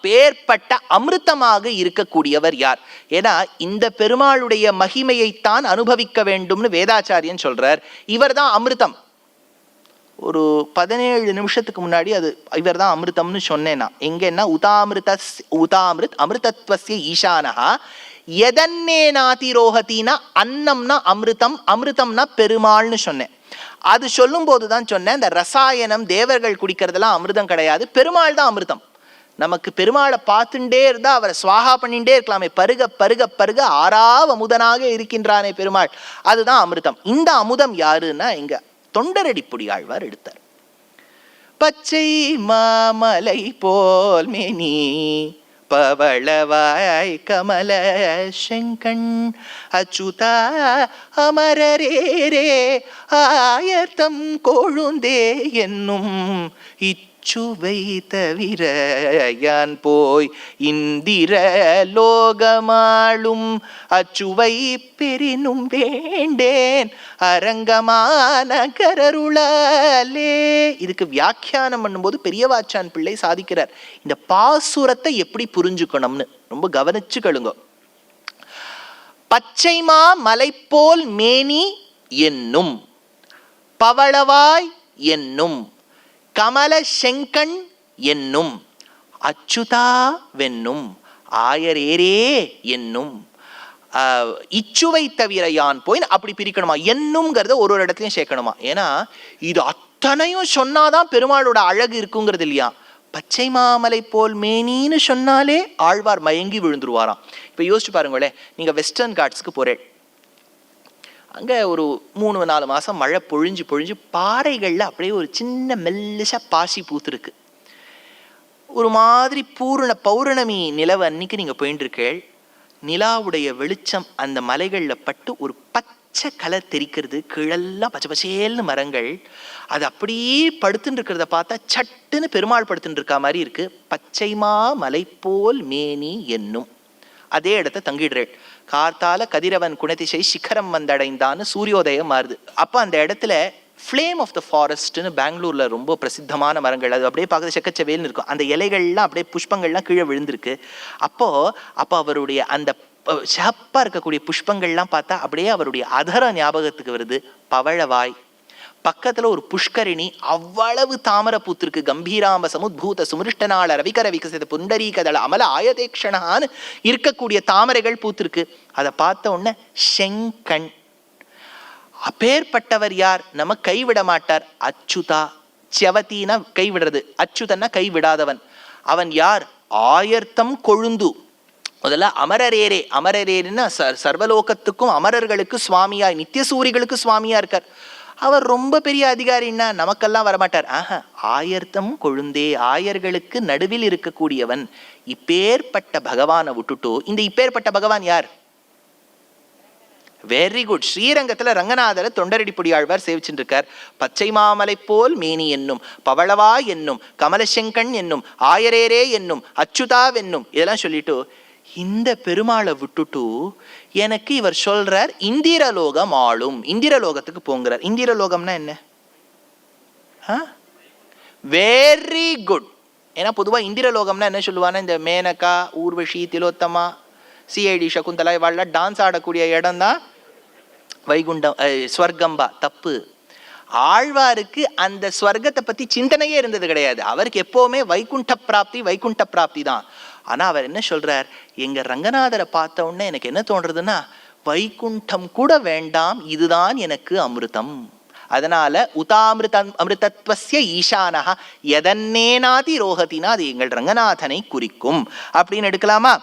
அப்பேற்பட்ட அமிர்தமாக இருக்கக்கூடியவர் யார்? ஏன்னா இந்த பெருமாளுடைய மகிமையைத்தான் அனுபவிக்க வேண்டும்னு வேதாச்சாரியன் சொல்றார். இவர் தான் அமிர்தம். ஒரு 17 நிமிஷத்துக்கு முன்னாடி அது இவர் தான் அமிர்தம்னு சொன்னேன்னா எங்கன்னா உதாமிருத் அமிர்தத்வஸ்ய ஈசானஹா எதன்னே நாதிரோகத்தினா அன்னம்னா அமிர்தம், அமிர்தம்னா பெருமாள்னு சொன்னேன். அது சொல்லும் போதுதான் சொன்னேன், இந்த ரசாயனம் தேவர்கள் குடிக்கிறதெல்லாம் அமிர்தம் கிடையாது, பெருமாள் தான் அமிர்தம். நமக்கு பெருமாளை பார்த்துட்டே இருந்தா அவரை சுவாகா பண்ணிட்டே இருக்கலாமே, பருக பருக பருக ஆறாவ அமுதனாக இருக்கின்றானே பெருமாள், அதுதான் அமிர்தம். இந்த அமுதம் யாருன்னா இங்க தொண்டரடிப்புடி ஆழ்வார் எடுத்தார். பச்சை மாமலை போல் மேனி பவளவாய் கமல செங்கண் அச்சுதா அமரரேரே ஆயர்த்தம் கொழுந்தே என்னும் இச்சுவை தவிர யான் போய் இந்திர லோகமாளும் அச்சுவை பெரினும் வேண்டேன் அரங்கமான கரருளாலே. இதுக்கு வியாக்கியானம் பண்ணும்போது பெரியவாச்சான் பிள்ளை சாதிக்கிறார், இந்த பாசுரத்தை எப்படி புரிஞ்சுக்கணும்னு ரொம்ப கவனிச்சு கேளுங்க. பச்சைமா மலைப்போல் மேனி என்னும் பவளவாய் என்னும் கமல செங்கண் என்னும் அச்சுதா வென்னும் ஆயரேரே என்னும் இச்சுவை தவிர யான் போய் அப்படி பிரிக்கணுமா, என்னும்ங்கிறத ஒரு ஒரு இடத்துலையும் சேர்க்கணுமா. ஏன்னா இது அத்தனையும் சொன்னாதான் பெருமாளோட அழகு இருக்குங்கிறது இல்லையா. பச்சை மாமலை போல் மேனின்னு சொன்னாலே ஆழ்வார் மயங்கி விழுந்துருவாராம். இப்போ யோசிச்சு பாருங்களேன், நீங்கள் வெஸ்டர்ன் காட்ஸ்க்கு போறேன், அங்கே ஒரு 3-4 மாதம் மழை பொழிஞ்சு பொழிஞ்சு பாறைகளில் அப்படியே ஒரு சின்ன மெல்லிசா பாசி பூத்துருக்கு. ஒரு மாதிரி பௌர்ணமி நிலவு அன்னைக்கு நீங்கள் போயிட்டு இருக்கேள், நிலாவுடைய வெளிச்சம் அந்த மலைகளில் பட்டு ஒரு பச்சை கலர் தெரிக்கிறது, கீழெல்லாம் பச்சை பச்சேல்னு மரங்கள், அது அப்படியே படுத்துட்டு இருக்கிறத பார்த்தா சட்டுன்னு பெருமாள் படுத்துட்டு இருக்கா மாதிரி இருக்கு. பச்சைமா மலை போல் மேனி என்னும் அதே இடத்த தங்கிடுறேன். கார்த்தால கதிரவன் குணதிசை சிகரம் வந்தடைந்தான்னு சூரியோதயம் மாறுது. அப்போ அந்த இடத்துல ஃப்ளேம் ஆஃப் த ஃபாரஸ்ட்னு பெங்களூர்ல ரொம்ப பிரசித்தமான மரங்கள், அது அப்படியே பார்க்குறது செக்கச்சவேல்னு இருக்கும். அந்த இலைகள்லாம் அப்படியே புஷ்பங்கள்லாம் கீழே விழுந்திருக்கு. அப்போ அவருடைய அந்த சிவப்பா இருக்கக்கூடிய புஷ்பங்கள்லாம் பார்த்தா அப்படியே அவருடைய அதர ஞாபகத்துக்கு வருது. பவளவாய் பக்கத்துல ஒரு புஷ்கரிணி, அவ்வளவு தாமரை பூத்திருக்கு. கம்பீராம்ப சமுத்பூத சுமிருஷ்டனால ரவிகர விகசித புண்டரீகதள அமல ஆயதேக்ஷணான்னு இருக்கக்கூடிய தாமரைகள் பூத்திருக்கு. அதை பார்த்த உடனே செங்கண், அப்பேற்பட்டவர் யார்? நம்ம கைவிட மாட்டார். அச்சுதா, செவத்தினா கைவிடுறது, அச்சுதன்னா கைவிடாதவன். அவன் யார்? ஆயர்த்தம் கொழுந்து. முதல்ல அமரரேரே, அமரரேருன்னா சர்வலோகத்துக்கும் அமரர்களுக்கு சுவாமியாய் நித்தியசூரிகளுக்கு சுவாமியா இருக்கார். அவர் ரொம்ப பெரிய அதிகாரின்னா நமக்கெல்லாம் வரமாட்டார். ஆயர்த்தம் கொழுந்தே, ஆயர்களுக்கு நடுவில் இருக்கக்கூடியவன். இப்பேற்பட்ட பகவானை விட்டுட்டு இந்த இப்பேற்பட்ட பகவான் யார்? Very good. ஸ்ரீரங்கத்துல ரங்கநாதரை தொண்டரடிப்புடி ஆழ்வார் சேவிச்சுட்டு இருக்கார். பச்சை மாமலை போல் மேனி என்னும் பவளவா என்னும் கமலசெங்கண் என்னும் ஆயரேரே என்னும் அச்சுதாவென்னும் இதெல்லாம் சொல்லிட்டு இந்த பெருமாளை விட்டுட்டு எனக்கு இவர் சொல்றார் இந்திரலோகம் ஆளும். இந்திரலோகத்துக்கு போங்கிறார். இந்திரலோகம்னா என்ன? Very good. ஏன்னா பொதுவா இந்திரலோகம்னா என்ன சொல்லுவானா, இந்த மேனகா, ஊர்வஷி, திலோத்தமா, சிஐடி, சகுந்தலா இவாள டான்ஸ் ஆடக்கூடிய இடம் தான் வைகுண்டம், ஸ்வர்கம்பா. தப்பு. ஆழ்வாருக்கு அந்த ஸ்வர்க்கத்தை பத்தி சிந்தனையே இருந்தது கிடையாது. அவருக்கு எப்பவுமே வைகுண்ட பிராப்தி, வைகுண்ட பிராப்தி தான். ஆனா அவர் என்ன சொல்றார், எங்க ரங்கநாதரை பார்த்த உடனே எனக்கு என்ன தோன்றதுன்னா, வைகுண்டம் கூட வேண்டாம், இதுதான் எனக்கு அமிர்தம். அதனால அமிர்தத்வஸ்ய ஈசானஹா எதன்னேனாதி ரோகத்தினா அது எங்கள் ரங்கநாதனை குறிக்கும் அப்படின்னு எடுக்கலாமா.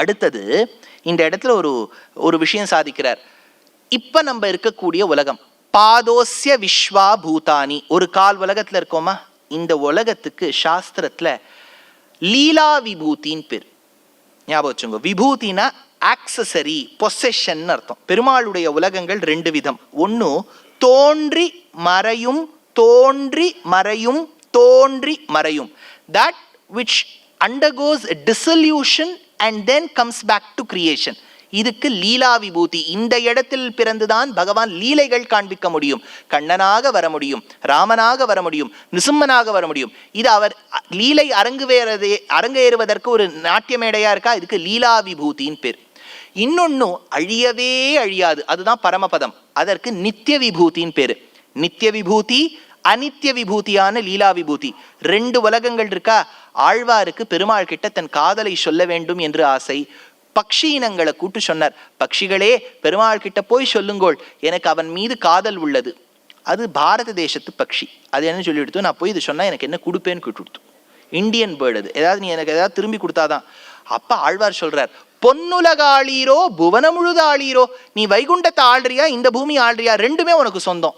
அடுத்தது இந்த இடத்துல ஒரு விஷயம் சாதிக்கிறார். இப்ப நம்ம இருக்கக்கூடிய உலகம் பாதோஸ்ய விஸ்வா பூதானி, ஒரு கால் உலகத்துல இருக்கோமா. இந்த உலகத்துக்கு சாஸ்திரத்துல லீலா விபூதின்னு பேர். ஞாபகம் வச்சுங்க. விபூதினா ஆக்சசரி, பொசெஷன் அர்த்தம். பெருமாளுடைய உலகங்கள் 2 விதம். ஒன்னு தோன்றி மறையும், தோன்றி மறையும், தோன்றி மறையும். That which undergoes a dissolution and then comes back to creation. இதுக்கு லீலா விபூதி. இந்த இடத்தில் பிறந்துதான் பகவான் லீலைகள் காண்பிக்க முடியும். கண்ணனாக வர முடியும், ராமனாக வர முடியும், நிருசிம்மனாக வர முடியும். இது அவர் லீலை அரங்கேறுவதற்கு ஒரு நாட்டிய மேடையா இருக்கா, இதுக்கு லீலா விபூதியின் பேர். இன்னொன்னு அழியவே அழியாது, அதுதான் பரமபதம். அதற்கு நித்திய விபூதியின் பேரு. நித்திய விபூதி, அனித்திய விபூதியான லீலா விபூதி. 2 உலகங்கள் இருக்கா. ஆழ்வாருக்கு பெருமாள் கிட்ட தன் காதலை சொல்ல வேண்டும் என்று ஆசை. பக்ஷி இனங்களை கூட்டு சொன்னார், பக்ஷிகளே பெருமாள் கிட்ட போய் சொல்லுங்கோள், எனக்கு அவன் மீது காதல் உள்ளது. அது பாரத தேசத்து பக்ஷி. அது என்ன சொல்லி எடுத்து, நான் போய் இது சொன்னா எனக்கு என்ன கொடுப்பேன்னு கேட்டு, இந்தியன் பேர்டு அது, ஏதாவது நீ எனக்கு ஏதாவது திரும்பி கொடுத்தாதான். அப்ப ஆழ்வார் சொல்றார், பொன்னுலகாளீரோ புவன முழுதாளீரோ, நீ வைகுண்டத்தை ஆள்றியா இந்த பூமி ஆள்றியா, ரெண்டுமே உனக்கு சொந்தம்.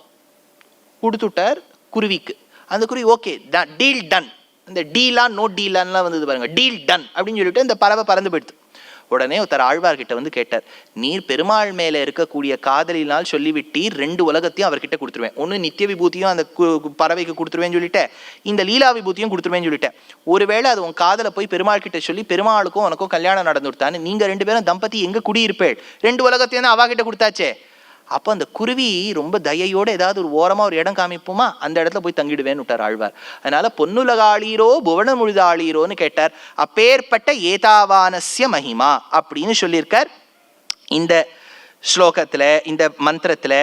கொடுத்துட்டார் குருவிக்கு. அந்த குருவி ஓகே டீல் டன். இந்த டீலா நோ டீலான்லாம் வந்தது பாருங்க, டீல் டன் அப்படின்னு சொல்லிட்டு இந்த பறவை பறந்து போயிடுது. உடனே ஒருத்தர் ஆழ்வார்கிட்ட வந்து கேட்டார், நீர் பெருமாள் மேல இருக்கக்கூடிய காதலினால் சொல்லிவிட்டீர், 2 உலகத்தையும் அவர்கிட்ட கொடுத்துருவேன். ஒன்று நித்திய விபூதியும் அந்த பறவைக்கு கொடுத்துருவேன்னு சொல்லிட்டேன், இந்த லீலா விபூதியும் கொடுத்துருவேன்னு சொல்லிட்டேன். ஒருவேளை அது உன் காதலை போய் பெருமாள் கிட்ட சொல்லி பெருமாளுக்கும் உனக்கும் கல்யாணம் நடந்து கொடுத்தான்னு, நீங்க 2 பேரும் தம்பதி எங்க குடியிருப்பேள், 2 உலகத்தையும் தான் அவா கிட்ட கொடுத்தாச்சே. அப்போ அந்த குருவி ரொம்ப தயையோடு ஏதாவது ஒரு ஓரமா ஒரு இடம் காமிப்போமா, அந்த இடத்துல போய் தங்கிடுவேன்னு விட்டார் ஆழ்வார். அதனால பொன்னுலகாளீரோ புவன முழுதாளீரோன்னு கேட்டார். அப்பேற்பட்ட ஏதாவானஸ்ய மகிமா அப்படின்னு சொல்லியிருக்கார் இந்த ஸ்லோகத்துல, இந்த மந்திரத்துல.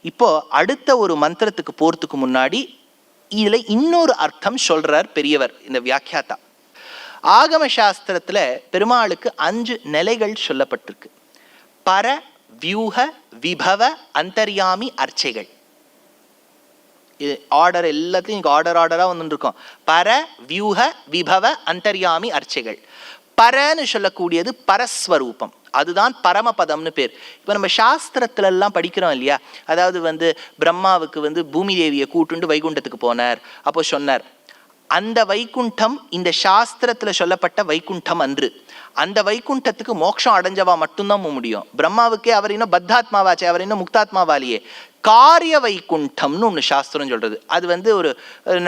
இப்போ அடுத்த ஒரு மந்திரத்துக்கு போறதுக்கு முன்னாடி இதுல இன்னொரு அர்த்தம் சொல்றார் பெரியவர், இந்த வியாக்கியாத்தா. ஆகம சாஸ்திரத்துல பெருமாளுக்கு 5 நிலைகள் சொல்லப்பட்டிருக்கு. பர, வியூக, விபவ, அந்தர்யாமி, அர்ச்சைகள். இது ஆர்டர் எல்லாத்தையும் ஆர்டரா வந்துருக்கோம். பர, வியூக, விபவ, அந்தர்யாமி, அர்ச்சைகள். பரன்னு சொல்லக்கூடியது பரஸ்வரூபம், அதுதான் பரமபதம்னு பேர். இப்போ நம்ம சாஸ்திரத்துல எல்லாம் படிக்கிறோம் இல்லையா, அதாவது பிரம்மாவுக்கு பூமி தேவியை கூட்டுண்டு வைகுண்டத்துக்கு போனார். அப்போ சொன்னார், அந்த வைகுண்டம் இந்த சாஸ்திரத்துல சொல்லப்பட்ட வைகுண்டம் அன்று. அந்த வைகுண்டத்துக்கு மோட்சம் அடைஞ்சவா மட்டும்தான் முடியும். பிரம்மாவுக்கே அவர் இன்னும் பத்தாத்மாவாச்சே, அவர் இன்னும் முக்தாத்மாவாலியே. காரிய வைகுண்டம்னு ஒன்று சாஸ்திரம் சொல்றது. அது ஒரு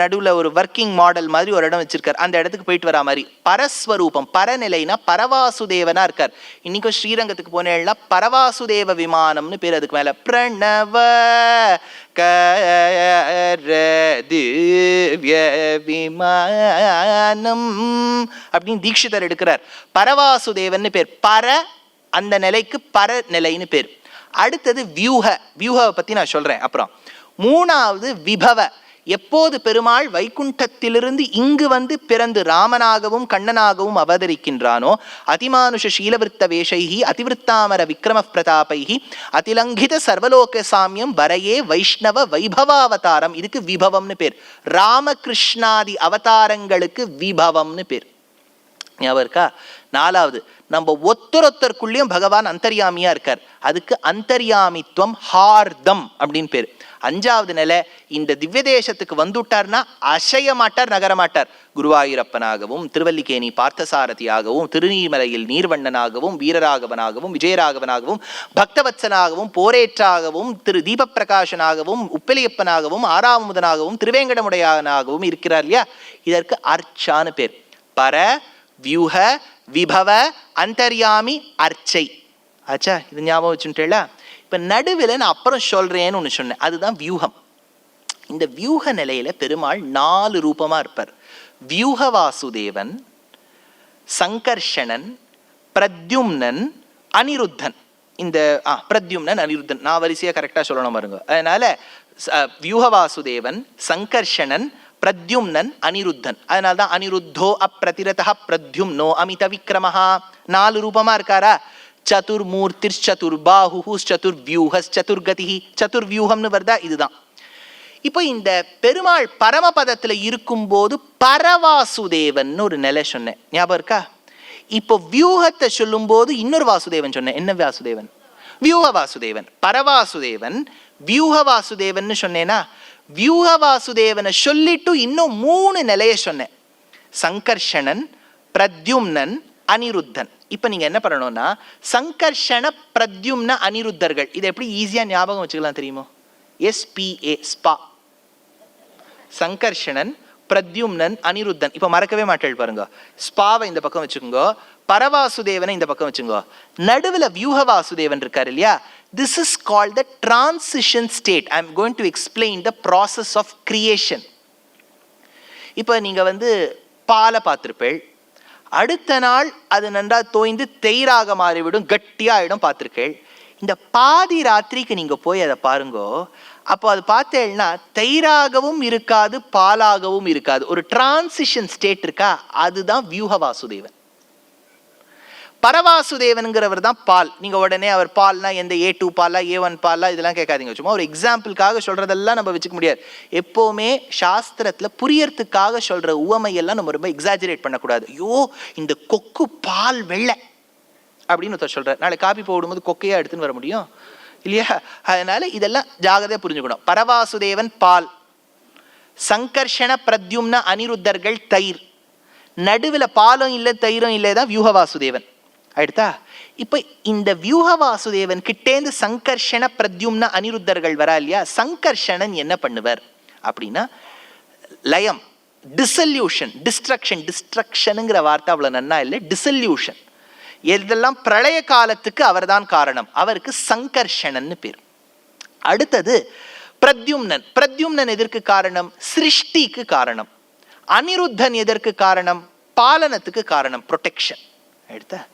நடுவில் ஒரு ஒர்க்கிங் மாடல் மாதிரி ஒரு இடம் வச்சிருக்கார், அந்த இடத்துக்கு போயிட்டு வரா மாதிரி. பரஸ்வரூபம், பரநிலைனா பரவாசுதேவனா இருக்கார். இன்னைக்கும் ஸ்ரீரங்கத்துக்கு போனேன்னா பரவாசுதேவ விமானம்னு பேர். அதுக்கு மேல பிரணவ திவ்ய விமானம் அப்படின்னு தீட்சிதர் எடுக்கிறார். பரவாசுதேவன் பேர். பர அந்த நிலைக்கு பர நிலைன்னு பேர். அடுத்தது வியூக, வியூகவை பத்தி நான் சொல்றேன் அப்புறம். 3வது விபவ, எப்போது பெருமாள் வைகுண்டத்திலிருந்து இங்கு பிறந்து ராமனாகவும் கண்ணனாகவும் அவதரிக்கின்றானோ, அதிமானுஷ சீலவிருத்த வேஷைஹி அதிவிருத்தாமர விக்ரம பிரதாபைஹி அதிலங்கித சர்வலோக சாமியம் வரையே வைஷ்ணவ வைபவாவதாரம். இதுக்கு விபவம்னு பேர். ராமகிருஷ்ணாதி அவதாரங்களுக்கு விபவம்னு பேர். ஞாபகம் இருக்கா? 4வது, நம்ம ஒத்தொருத்தருக்குள்ளேயும் பகவான் அந்தர்யாமியா இருக்கார், அதுக்கு அந்தர்யாமித்வம் ஹார்தம் அப்படின்னு பேர். 5வது நிலை, இந்த திவ்ய தேசத்துக்கு வந்துட்டார்னா அசைய மாட்டார், நகர மாட்டார். குருவாயூரப்பனாகவும் திருவல்லிக்கேணி பார்த்தசாரதியாகவும் திருநீர்மலையில் நீர்வண்ணனாகவும் வீரராகவனாகவும் விஜயராகவனாகவும் பக்தவத்சனாகவும் போரேற்றாகவும் திரு தீபப்பிரகாசனாகவும் உப்பிலியப்பனாகவும் ஆறாமுதனாகவும் திருவேங்கடமுடையானாகவும் இருக்கிறார் இல்லையா, இதற்கு அர்ச்சான்னு பேர். பர, வியூக, விபவ, அந்தர்யாமி, அர்ச்சை. ஆச்சா, இது ஞாபகம் வச்சுட்டேல. இப்ப நடுவில் நான் அப்புறம் சொல்றேன்னு ஒன்று சொன்னேன், அதுதான் வியூகம். இந்த வியூக நிலையில பெருமாள் 4 ரூபமா இருப்பார். வியூக வாசுதேவன், சங்கர்ஷணன், பிரத்யும்னன், அனிருத்தன். இந்த பிரத்யும்னன், அனிருத்தன் நான் வரிசையா கரெக்டா சொல்லணும் பாருங்க. அதனால வியூக வாசுதேவன், சங்கர்ஷணன், பிரத்யும்னன், அனிருத்தன். அதனால்தான் அனிருத்தோ அப்பிரதிரதா பிரத்யும்னோ அமித விக்ரமஹா. 4 ரூபமா இருக்காரா? சதுர்மூர்த்திர் சதுர்பாஹு சதுர்வியூஹஸ் சதுர்கதிஹி. சதுர்வியூகம்னு வருதா, இதுதான். இப்போ இந்த பெருமாள் பரமபதத்துல இருக்கும்போது பரவாசுதேவன் ஒரு நிலை சொன்னேன், ஞாபகம் இருக்கா? இப்போ வியூகத்தை சொல்லும் போது இன்னொரு வாசுதேவன் சொன்னேன். என்ன வாசுதேவன்? வியூக வாசுதேவன். பரவாசுதேவன், வியூக வாசுதேவன் சொன்னேனா, வியூக வாசுதேவனை சொல்லிட்டு இன்னும் 3 நிலைய சொன்னேன். சங்கர்ஷணன், பிரத்யும்னன், அனிருத்தன். இப்ப நீங்க என்ன பண்ணணும்னா, சங்கர்ஷண பிரத்யும்ன அனிருத்தர்கள் இதை எப்படி ஈஸியா ஞாபகம் வச்சுக்கலாம் தெரியுமோ? SPA, SPA. சங்கர்ஷணன், பிரத்யும்னன், அனிருத்தன். இப்ப மறக்கவே மாட்டேன் பாருங்க. ஸ்பாவை இந்த பக்கம் வச்சுக்கோங்க, பரவாசுதேவனை இந்த பக்கம் வச்சுக்கோங்க, நடுவில் வியூக வாசுதேவன் இருக்காரு இல்லையா? This is called the transition state. I am going to explain the process of creation. இப்போ நீங்க பாலை பார்த்திருப்பேள், அடுத்த நாள் அது நன்றா தோய்ந்து தயிராக மாறிவிடும், கட்டியாயிடும் பார்த்திருக்கேள். இந்த பாதி ராத்திரிக்கு நீங்க போய் அதை பாருங்கோ, அப்போ அது பார்த்தேன்னா தயிராகவும் இருக்காது, பாலாகவும் இருக்காது, ஒரு டிரான்சிஷன் ஸ்டேட் இருக்கா, அதுதான் வியூக வாசுதேவன். பரவாசுதேவனுங்கிறவர் தான் பால். நீங்க உடனே அவர் பால்னா எந்த A2 பாலா A1 பாலா இதெல்லாம் கேட்காதீங்க. சும்மா ஒரு எக்ஸாம்பிளுக்காக சொல்றதெல்லாம் நம்ம வச்சுக்க முடியாது. எப்பவுமே சாஸ்திரத்துல புரியறதுக்காக சொல்ற உவமையெல்லாம் நம்ம ரொம்ப எக்ஸாஜரேட் பண்ணக்கூடாது. ஐயோ இந்த கொக்கு பால் வெள்ளை அப்படின்னு சொல்ற, நாளை காப்பி போடும்போது கொக்கையா எடுத்துன்னு வர முடியும் இல்லையா? அதனால இதெல்லாம் ஜாகிரதையா புரிஞ்சுக்கணும். பரவாசுதேவன் பால், சங்கர்ஷண பிரத்யும்ன அனிருத்தர்கள் தயிர், நடுவில் பாலும் இல்லை தயிரும் இல்லை தான் வியூக வாசுதேவன். அடுத்தா இப்ப இந்த வியூக வாசுதேவன் கிட்டேந்து சங்கர்ஷண பிரத்யும்ன அனிருத்தர்கள் வரா இல்லையா? சங்கர்ஷணன் என்ன பண்ணுவார் அப்படின்னா லயம், டிசல்யூஷன், டிஸ்ட்ரக்ஷன். டிஸ்ட்ரக்ஷனுங்கிற வார்த்தை அவ்வளவு நன்னா இல்லை, டிசல்யூஷன். எதெல்லாம் பிரளய காலத்துக்கு அவர் தான் காரணம், அவருக்கு சங்கர்ஷணன் பேர். அடுத்தது பிரத்யும்னன். பிரத்யும்னன் எதற்கு காரணம்? சிருஷ்டிக்கு காரணம். அனிருத்தன் எதற்கு காரணம்? பாலனத்துக்கு காரணம், ப்ரொடெக்ஷன். எடுத்த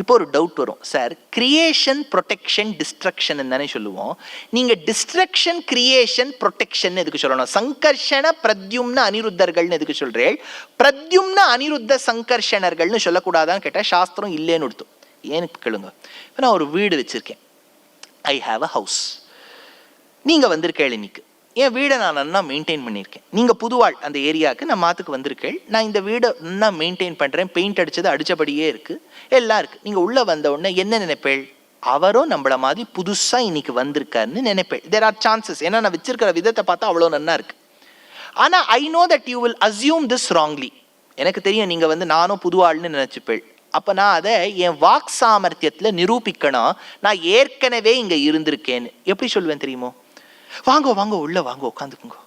இப்போ ஒரு டவுட் வரும், சார் கிரியேஷன் ப்ரொடெக்ஷன் டிஸ்ட்ரக்ஷன் தானே சொல்லுவோம், நீங்க டிஸ்ட்ரக்ஷன் கிரியேஷன் ப்ரொடெக்ஷன் எதுக்கு சொல்லணும்? சங்கர்ஷண பிரத்யும்ன அனிருத்தர்கள்னு எதுக்கு சொல்றேன்? பிரத்யும்ன அனிருத்த சங்கர்ஷணர்கள்னு சொல்லக்கூடாதான்னு கேட்டால் சாஸ்திரம் இல்லைன்னு கொடுத்தோம். ஏன்னு கேளுங்க. இப்போ நான் ஒரு வீடு வச்சிருக்கேன், ஐ ஹாவ் அ ஹவுஸ். நீங்க வந்திருக்கேள் இன்னைக்கு, என் வீடை நான் நல்லா மெயின்டைன் பண்ணியிருக்கேன். நீங்கள் புதுவாள் அந்த ஏரியாவுக்கு நான் மாற்றுக்கு வந்திருக்கேள், நான் இந்த வீடை நல்லா மெயின்டைன் பண்ணுறேன், பெயிண்ட் அடித்தது அடித்தபடியே இருக்குது, எல்லாம் இருக்குது. நீங்கள் உள்ளே வந்த உடனே என்ன நினைப்பேள்? அவரும் நம்மள மாதிரி புதுசாக இன்னைக்கு வந்திருக்காருன்னு நினைப்பேள். தேர் ஆர் சான்சஸ், ஏன்னா நான் வச்சிருக்கிற விதத்தை பார்த்தா அவ்வளோ நல்லா இருக்குது. ஆனால் I know that you will assume this wrongly. எனக்கு தெரியும் நீங்கள் நானும் புதுவாள்னு நினச்சிப்பேள். அப்போ நான் அதை என் வாக் சாமர்த்தியத்தில் நிரூபிக்கணும், நான் ஏற்கனவே இங்கே இருந்திருக்கேன்னு. எப்படி சொல்லுவேன் தெரியுமோ? வாங்கோ வாங்கோ உள்ள வாங்கோ உட்காந்துக்குங்கோ,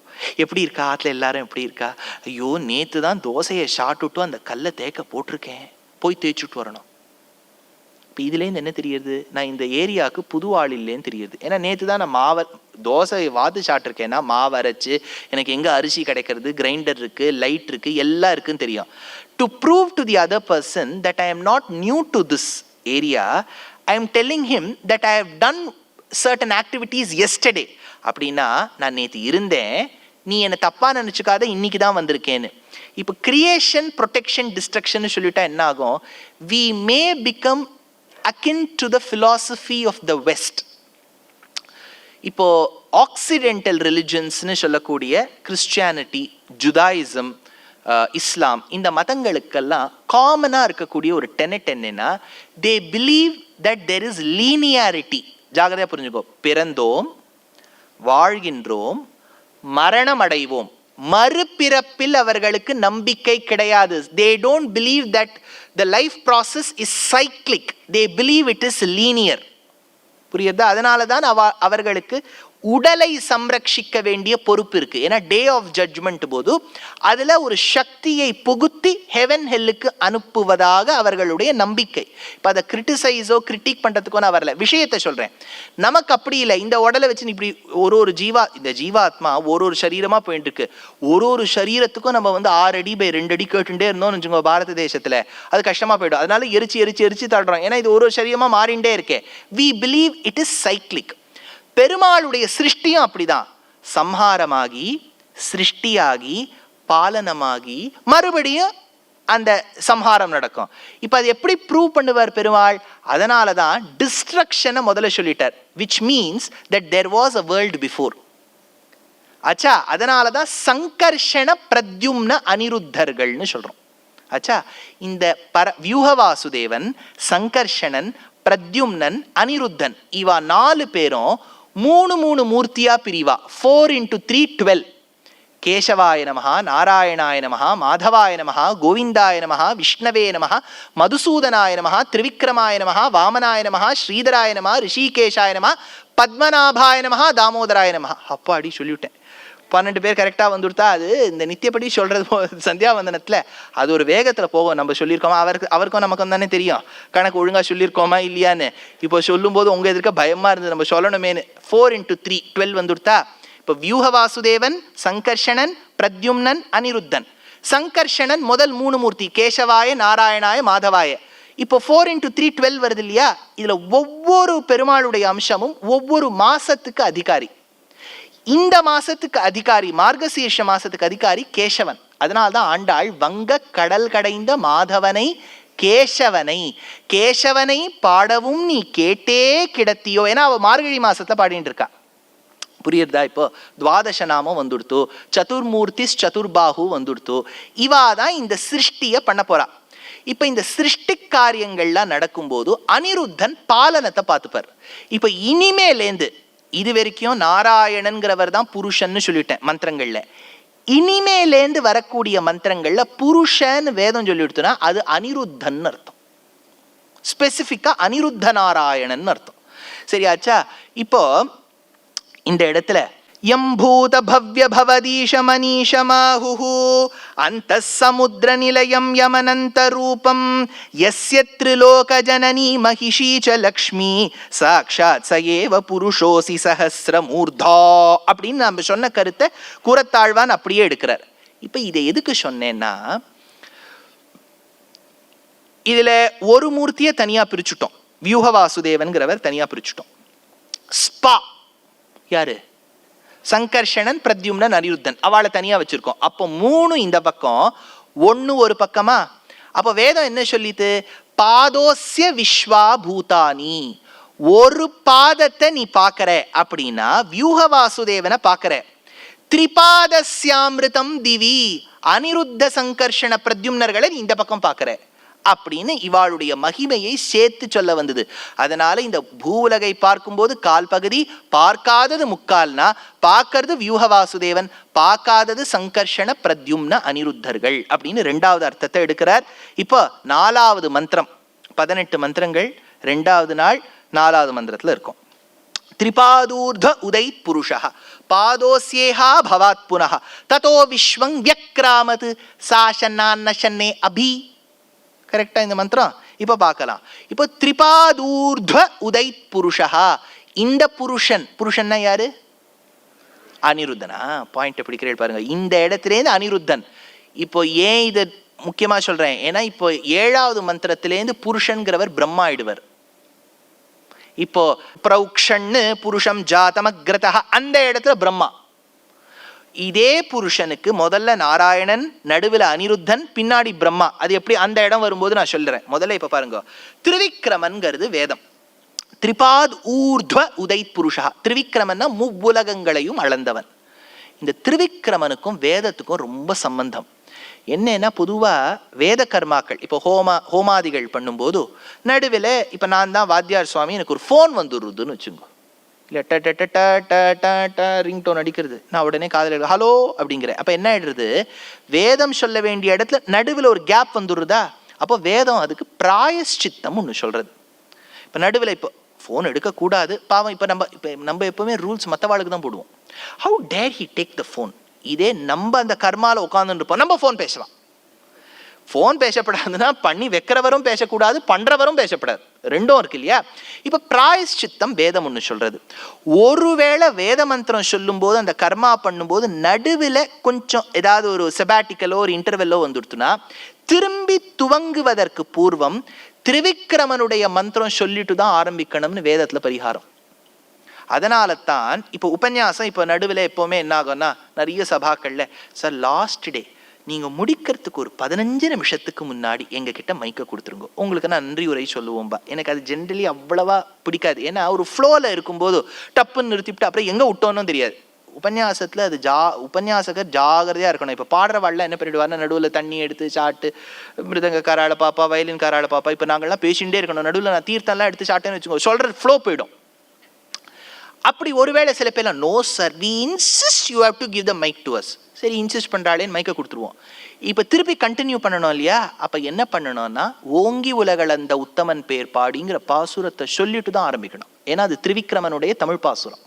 எப்படி இருக்கா ஆற்றுல எல்லாரும் எப்படி இருக்கா? ஐயோ நேற்று தான் தோசையை ஷாட்டுட்டு அந்த கல்லை தேக்க போட்டிருக்கேன், போய் தேய்ச்சுட்டு வரணும். இப்போ இதுலேருந்து என்ன தெரியுது? நான் இந்த ஏரியாவுக்கு புது ஆள் இல்லைன்னு தெரியுது. ஏன்னா நேற்று தான் நான் தோசை வாத்து சாப்பிட்ருக்கேன்னா மாவு அரைச்சு எனக்கு எங்கே அரிசி கிடைக்கிறது, கிரைண்டர் இருக்குது, லைட் இருக்குது, எல்லாம் இருக்குன்னு தெரியும். To prove to the other person that I am not new to this area, I am telling him that I have done certain activities yesterday. அப்படின்னா நான் நேற்று இருந்தேன், நீ என்னை தப்பா நினைச்சுக்காத, இன்னைக்கு தான் வந்திருக்கேன்னு. இப்போ கிரியேஷன் ப்ரொடெக்ஷன் டிஸ்ட்ரக்ஷன் சொல்லிட்டா என்ன ஆகும்? We may become akin to the philosophy of the West. இப்போ ஆக்சிடென்டல் ரிலிஜன்ஸ்னு சொல்லக்கூடிய கிறிஸ்டியானிட்டி, ஜுதாயிசம், இஸ்லாம், இந்த மதங்களுக்கெல்லாம் காமனாக இருக்கக்கூடிய ஒரு டெனட் என்னன்னா, they believe that there is linearity. ஜாகிரதையாக புரிஞ்சுக்கோ, பிறந்தோம், வாழ்கின்றோம், மரணம் அடைவோம், மறுபிறப்பில் அவர்களுக்கு நம்பிக்கை கிடையாது. They don't believe that the life process is cyclic. They believe it is linear. புரியுதா? அதனால தான் அவர்களுக்கு உடலை சம்ரட்சிக்க வேண்டிய பொறுப்பு இருக்கு. ஏன்னா டே ஆஃப் ஜட்ஜ்மெண்ட் போது அதுல ஒரு சக்தியை புகுத்தி ஹெவன் ஹெல்லுக்கு அனுப்புவதாக அவர்களுடைய நம்பிக்கை. இப்போ அதை கிரிட்டிசைஸோ கிரிட்டிக் பண்றதுக்கோ நான் வரல, விஷயத்தை சொல்றேன். நமக்கு அப்படி இல்லை. இந்த உடலை வச்சு இப்படி ஒரு இந்த ஜீவாத்மா ஒரு சரீரமா போயிட்டு இருக்கு. ஒரு சரீரத்துக்கும் நம்ம 6 அடி பை 2 அடி கேட்டுட்டே இருந்தோம்னு வச்சுக்கோங்க, பாரத தேசத்துல அது கஷ்டமா போயிடும். அதனால எரிச்சு தள்ளுறோம். ஏன்னா இது ஒரு சரீரமா மாறிண்டே இருக்கே. We believe it is cyclic. பெருமாளுடைய சிருஷ்டியும் அப்படிதான், சம்ஹாரமாகி சிருஷ்டியாகி பாலனமாகி மறுபடியும் அந்த சம்ஹாரம் நடக்கும். இப்ப அது எப்படி ப்ரூவ் பண்ணுவார் பெருமாள்? அதனால தான் டிஸ்ட்ரக்ஷனை முதல்ல சொல்லிட்டார், which means that there was a world before. ஆச்சா, அதனால தான் சங்கர்ஷண பிரத்யும்ன அனிருத்தர்கள்னு சொல்றோம். ஆச்சா, இந்த வியூக வாசுதேவன், சங்கர்ஷணன், பிரத்யும்னன், அனிருத்தன், இவா 4 பேரும் 3 மூர்த்தியா பிரிவா. 4 into 3 12. கேசவாய நமஹ, நாராயணாய நமஹ, மாதவாய நமஹ, கோவிந்தாய நமஹ, விஷ்ணவே நமஹ, மதுசூதனாய நமஹ, திரிவிக்ரமாய நமஹ, வாமனாய நமஹ, ஸ்ரீதராய நமஹ, ரிஷிகேஷாய நமஹ, பத்மநாபாய நமஹ, தாமோதராய நமஹ. அப்பாடி சொல்லிவிட்டேன். 12 பேர் கரெக்டாக வந்துடுத்தா அது இந்த நித்தியப்படி சொல்கிறது சந்தியாவந்தனத்தில் அது ஒரு வேகத்தில் போகும். நம்ம சொல்லியிருக்கோமா, அவருக்கும் நமக்கும் தானே தெரியும் கணக்கு ஒழுங்காக சொல்லியிருக்கோமா இல்லையான்னு. இப்போ சொல்லும்போது உங்கள் எதிர்க்க பயமாக இருந்தது, நம்ம சொல்லணுமேனு. 4 × 3 12 வந்துடுத்தா. இப்போ வியூக வாசுதேவன், சங்கர்ஷணன், பிரத்யும்னன், அனிருத்தன். சங்கர்ஷணன் முதல் 3 மூர்த்தி, கேசவாய, நாராயணாய, மாதவாய. இப்போ 4 × 3 12 வருது இல்லையா. இதில் ஒவ்வொரு பெருமாளுடைய அம்சமும் ஒவ்வொரு மாசத்துக்கு அதிகாரி. இந்த மாசத்துக்கு அதிகாரி, மார்கசீர்ஷ மாசத்துக்கு அதிகாரி கேசவன். அதனால்தான் ஆண்டாள் வங்க கடல் கடைந்த மாதவனை கேசவனை, கேசவனை பாடவும் நீ கேட்டே கிடத்தியோ. ஏன்னா அவ மார்கழி மாசத்துல பாடிட்டு இருக்கா. புரியுறதா? இப்போ துவாதச நாமம் வந்துடுத்து, சதுர்மூர்த்தி சதுர்பாகு வந்துடுத்து. இவாதான் இந்த சிருஷ்டியை பண்ண போறா. இப்ப இந்த சிருஷ்டி காரியங்கள்லாம் நடக்கும்போது அனிருத்தன் பாலனத்தை பார்த்துப்பார். இப்ப இனிமேலேந்து, இது வரைக்கும் நாராயணன்கிறவர் தான் புருஷன்னு சொல்லிட்டேன் மந்திரங்கள்ல. இனிமேலேந்து வரக்கூடிய மந்திரங்கள்ல புருஷன் வேதம் சொல்லிடுத்துனா அது அனிருத்தன் அர்த்தம். ஸ்பெசிபிக்கா அனிருத்த நாராயணன் அர்த்தம். சரியாச்சா? இப்போ இந்த இடத்துல யம்பூத பவ்ய பவதீஷ மனீஷ மாஹுஹு அந்தः சமுத்திர நிலையம் யமனந்த ரூபம் யஸ்ய த்ரிலோக ஜனனி மகிஷீ ச லக்ஷ்மி சாக்ஷாத் சயேவ புருஷோசி சஹஸ்ரமூர்தா அப்படின்னு நம்ம சொன்ன கருத்தை கூறத்தாழ்வான் அப்படியே எடுக்கிறார். இப்ப இதை எதுக்கு சொன்னேன்னா, இதுல ஒரு மூர்த்தியை தனியா பிரிச்சுட்டோம், வியூக வாசுதேவன்கிறவர் தனியா பிரிச்சுட்டோம். ஸ்பா யாரு? சங்கர்ஷணன், பிரத்யும்னன், அனிருத்தன், அவளை தனியா வச்சிருக்கோம். அப்போ 3 இந்த பக்கம், 1 ஒரு பக்கமா. அப்போ வேதம் என்ன சொல்லிட்டு, பாதோஸ்ய விஸ்வா பூதானி, ஒரு பாதத்தை நீ பார்க்கற அப்படின்னா வியூக வாசுதேவனை பார்க்கற. திரிபாதஸ்யாமிருதம் திவி, அனிருத்த சங்கர்ஷண பிரத்யும்னர்களை இந்த பக்கம் பார்க்கற அப்படின்னு இவாளுடைய மகிமையை சேர்த்து சொல்ல வந்தது. அதனால இந்த பூவுலகை பார்க்கும்போது கால் பகுதி, பார்க்காதது முக்கால்னா, பார்க்கறது வியூக வாசுதேவன், பார்க்காதது சங்கர்ஷண பிரத்யும்ன அனிருத்தர்கள் அப்படின்னு 2வது அர்த்தத்தை எடுக்கிறார். இப்போ 4வது மந்திரம், 18 மந்திரங்கள் 2வது நாள் 4வது மந்திரத்துல இருக்கும். திரிபாதூர்த உதைத் புருஷः பாதோஸ்யேஹா பவாத் புனः ததோ விஸ்வங் வியக்ராமத் சாஷன்னான்னஷன்னே அபி. கரெக்டா இந்த மந்திரம்? இப்ப பார்க்கலாம். இப்போ திரிபாதூர்த்வ உதைத் புருஷா, இந்த புருஷன், புருஷன்னா யாரு? அனிருத்தனா? பாயிண்ட் எப்படி கிரியேட் பாருங்க. இந்த இடத்துலேருந்து அனிருத்தன். இப்போ ஏன் இதை முக்கியமா சொல்றேன், ஏன்னா இப்போ 7வது மந்திரத்திலேருந்து புருஷன்கிறவர் பிரம்மா ஆயிடுவர். இப்போ பிரௌக்ஷன்னு புருஷம் ஜாதமக்ரதா, அந்த இடத்துல பிரம்மா. இதே புருஷனுக்கு முதல்ல நாராயணன், நடுவில் அனிருத்தன், பின்னாடி பிரம்மா. அது எப்படி அந்த இடம் வரும்போது நான் சொல்றேன். முதல்ல இப்ப பாருங்க, திரிவிக்ரமன்கிறது வேதம். திரிபாத் ஊர்த்வ உதைத் புருஷா, திரிவிக்ரமன்னா முவ்வுலகங்களையும் அளந்தவன். இந்த திரிவிக்ரமனுக்கும் வேதத்துக்கும் ரொம்ப சம்பந்தம். என்னன்னா, பொதுவா வேத கர்மாக்கள், இப்போ ஹோமாதிகள் பண்ணும்போது நடுவில் இப்போ நான் தான் வாத்தியார் சுவாமி, எனக்கு ஒரு ஃபோன் வந்துடுறதுன்னு வச்சுங்க, இல்லை ரிங்டோன் அடிக்கிறது, நான் உடனே காதில் ஹலோ அப்படிங்கிறேன். அப்போ என்ன ஆயிடுறது, வேதம் சொல்ல வேண்டிய இடத்துல நடுவில் ஒரு கேப் வந்துடுறதா. அப்போ வேதம் அதுக்கு பிராயஷ்சித்தம் ஒன்று சொல்றது. இப்போ நடுவில் இப்போ ஃபோன் எடுக்கக்கூடாது பாவம். இப்போ நம்ம எப்பவுமே ரூல்ஸ் மற்றவாளுக்கு தான் போடுவோம். How dare he take the phone. இதே நம்ம அந்த கர்மாவில் உட்காந்துட்டு இருப்போம், நம்ம ஃபோன் பேசலாம். ஃபோன் பேசப்படாதுன்னா பண்ணி வைக்கிறவரும் பேசக்கூடாது, பண்றவரும் பேசப்படாது, ரெண்டும் இருக்கு இல்லையா. இப்ப பிராயஷ்சித்தம் வேதம் ஒன்று சொல்றது. ஒருவேளை வேத மந்திரம் சொல்லும் போது அந்த கர்மா பண்ணும்போது நடுவில் கொஞ்சம் ஏதாவது ஒரு செபாட்டிக்கலோ ஒரு இன்டர்வெல்லோ வந்துடுத்துனா, திரும்பி துவங்குவதற்கு பூர்வம் திரிவிக்ரமனுடைய மந்திரம் சொல்லிட்டு தான் ஆரம்பிக்கணும்னு வேதத்துல பரிகாரம். அதனால தான் இப்போ உபன்யாசம் இப்போ நடுவில் எப்போவுமே என்ன ஆகும்னா, நிறைய சபாக்கள்ல சார் லாஸ்ட் டே நீங்கள் முடிக்கிறதுக்கு ஒரு 15 நிமிஷத்துக்கு முன்னாடி எங்ககிட்ட மைக்கை கொடுத்துருங்க, உங்களுக்கு நான் நன்றி உரை சொல்லுவோம்பா. எனக்கு அது ஜென்ரலி அவ்வளவா பிடிக்காது. ஏன்னா ஒரு ஃப்ளோவில் இருக்கும்போது டப்புன்னு நிறுத்திவிட்டு அப்புறம் எங்கே விட்டோன்னு தெரியாது. உபன்யாசத்தில் அது உபன்யாசகர் ஜாகிரதையாக இருக்கணும். இப்போ பாடுறவாள்லாம் என்ன பண்ணிடுவார்னா, நடுவில் தண்ணி எடுத்து சாப்பிட்டு மிருதங்க காராள பாப்பா, வயலின் காராள பாப்பா, இப்போ நாங்கள்லாம் பேசிகிட்டே இருக்கணும். நடுவில் நான் தீர்த்தம்லாம் எடுத்து சாப்பிட்டேன்னு வச்சுக்கோங்க, சொல்கிற ஃப்ளோ போயிடும். அப்படி ஒருவேளை சில பேர்லாம் no sir we insist you have to give the mic to us, சரி இன்சிஸ்ட் பண்ணுறாளேன்னு மைக்கை கொடுத்துருவோம். இப்போ திருப்பி கண்டினியூ பண்ணணும் இல்லையா. அப்போ என்ன பண்ணணும்னா, ஓங்கி உலகளந்த உத்தமன் பேர் பாடிங்கிற பாசுரத்தை சொல்லிட்டு தான் ஆரம்பிக்கணும். ஏன்னா அது திரிவிக்ரமனுடைய தமிழ் பாசுரம்.